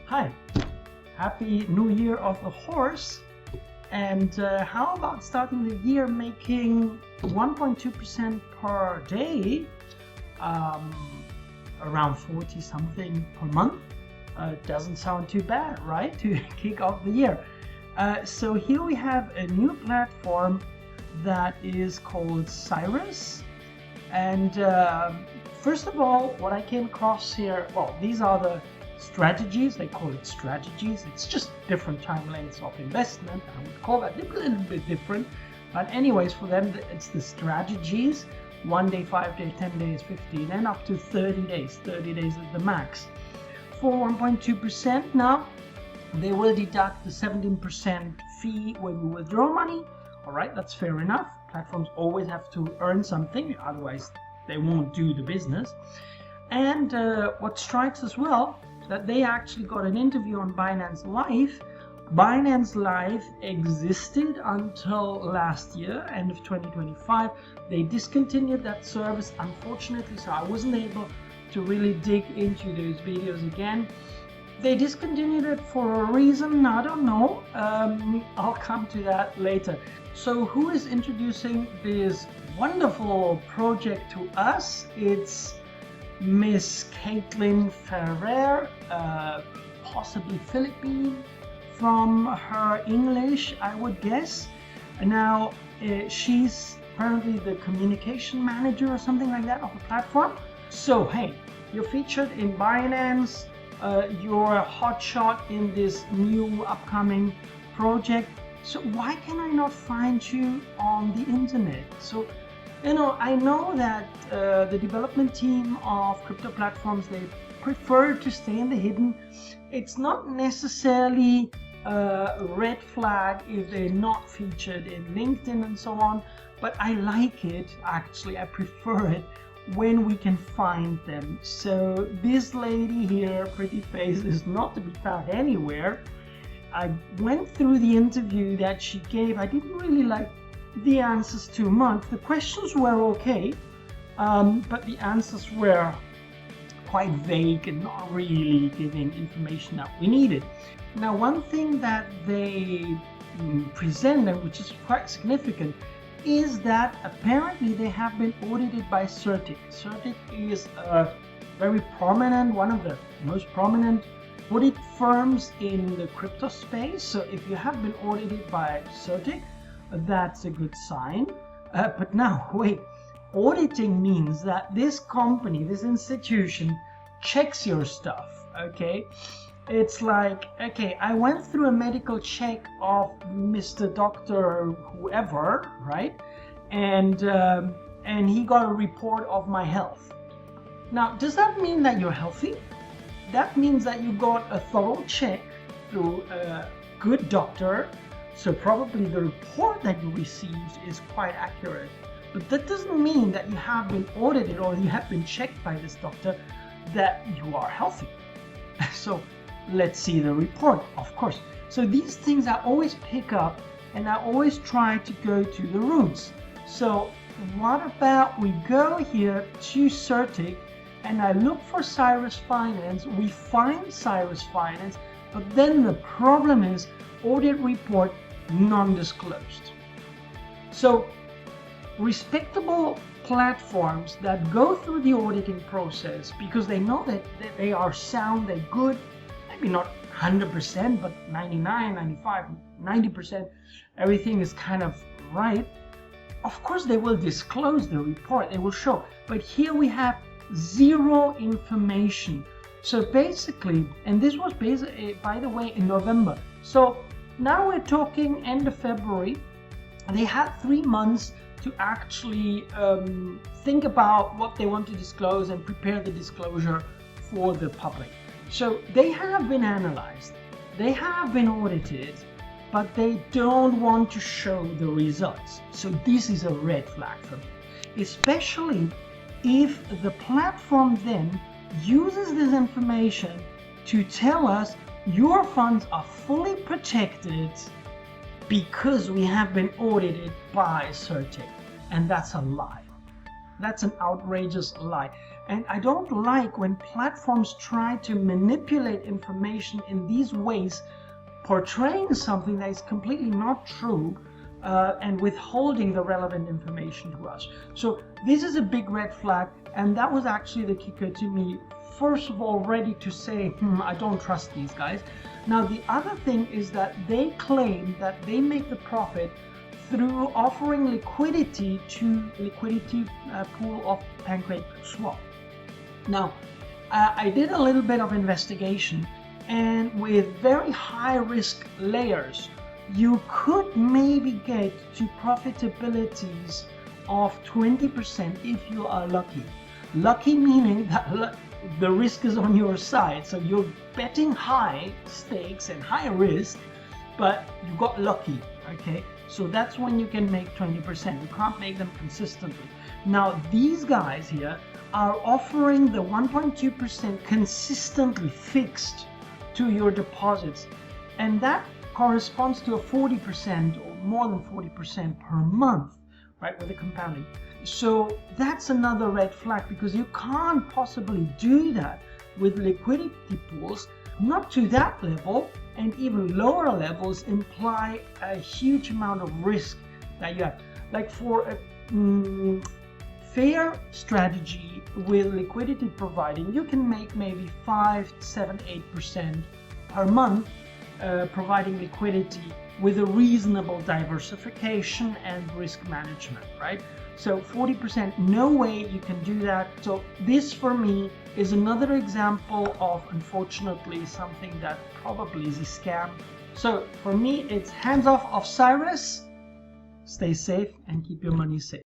Hi, happy new year of the horse. And how about starting the year making 1.2% per day, around 40 something per month? Doesn't sound too bad, right? To kick off the year. So here we have a new platform that is called Cyrus. And first of all, what I came across here, well, these are the strategies. They call it strategies. It's just different time lengths of investment. I would call that a little bit different. But anyways, for them, it's the strategies. 1 day, 5 days, 10 days, 15, and up to 30 days. 30 days is the max. For 1.2%, now they will deduct the 17% fee when you withdraw money. All right, that's fair enough. Platforms always have to earn something, otherwise they won't do the business. And what strikes as well, that they actually got an interview on Binance Live. Binance Live existed until last year, end of 2025. They discontinued that service, unfortunately, so I wasn't able to really dig into those videos again. They discontinued it for a reason, I don't know. I'll come to that later. So who is introducing this wonderful project to us? It's Miss Caitlin Ferrer, possibly Philippine, from her English, I would guess. Now, she's apparently the communication manager or something like that of the platform. So, hey, you're featured in Binance, you're a hotshot in this new upcoming project. So why can I not find you on the internet? So, I know that the development team of crypto platforms, they prefer to stay in the hidden. It's not necessarily a red flag if they're not featured in LinkedIn and so on, but I like it, actually, I prefer it when we can find them. So this lady here, pretty face, is not to be found anywhere. I went through the interview that she gave. I didn't really like the answers too much. The questions were okay, but the answers were quite vague and not really giving information that we needed. Now, one thing that they presented, which is quite significant, is that apparently they have been audited by Certic. Certic is a very prominent, one of the most prominent audit firms in the crypto space. So if you have been audited by Certic, that's a good sign. But now, wait, auditing means that this company, this institution, checks your stuff, okay? It's like, okay, I went through a medical check of Mr. Doctor whoever, right? And he got a report of my health. Now, does that mean that you're healthy? That means that you got a thorough check through a good doctor. So probably the report that you received is quite accurate. But that doesn't mean that you have been audited or you have been checked by this doctor that you are healthy. So let's see the report, of course. So these things I always pick up and I always try to go to the roots. So what about we go here to Certic and I look for Cyrus Finance. We find Cyrus Finance, but then the problem is audit report non-disclosed. So respectable platforms that go through the auditing process because they know that they are sound, they're good, maybe not 100%, but 99, 95, 90%, everything is kind of right. Of course, they will disclose the report, they will show. But here we have zero information. So basically, and this was basically, by the way, in November. So now we're talking end of February. They had 3 months to actually think about what they want to disclose and prepare the disclosure for the public. So they have been analyzed, they have been audited, but they don't want to show the results. So this is a red flag for me, especially if the platform then uses this information to tell us your funds are fully protected because we have been audited by Certic. And that's a lie. That's an outrageous lie. And I don't like when platforms try to manipulate information in these ways, portraying something that is completely not true, and withholding the relevant information to us. So this is a big red flag, and that was actually the kicker to me. First of all, ready to say, I don't trust these guys. Now the other thing is that they claim that they make the profit through offering liquidity to liquidity pool of PancakeSwap. Now I did a little bit of investigation, and with very high risk layers you could maybe get to profitabilities of 20% if you are lucky. Lucky meaning that the risk is on your side, so you're betting high stakes and high risk, but you got lucky. Okay, so that's when you can make 20%. You can't make them consistently. Now these guys here are offering the 1.2% consistently fixed to your deposits, and that corresponds to a 40% or more than 40% per month, right, with the compounding. So that's another red flag, because you can't possibly do that with liquidity pools. Not to that level, and even lower levels imply a huge amount of risk that you have. Like for a fair strategy with liquidity providing, you can make maybe 5, 7, 8% per month, providing liquidity with a reasonable diversification and risk management, right? So 40%, no way you can do that. So this for me is another example of, unfortunately, something that probably is a scam. So for me, it's hands off of Cyrus. Stay safe and keep your money safe.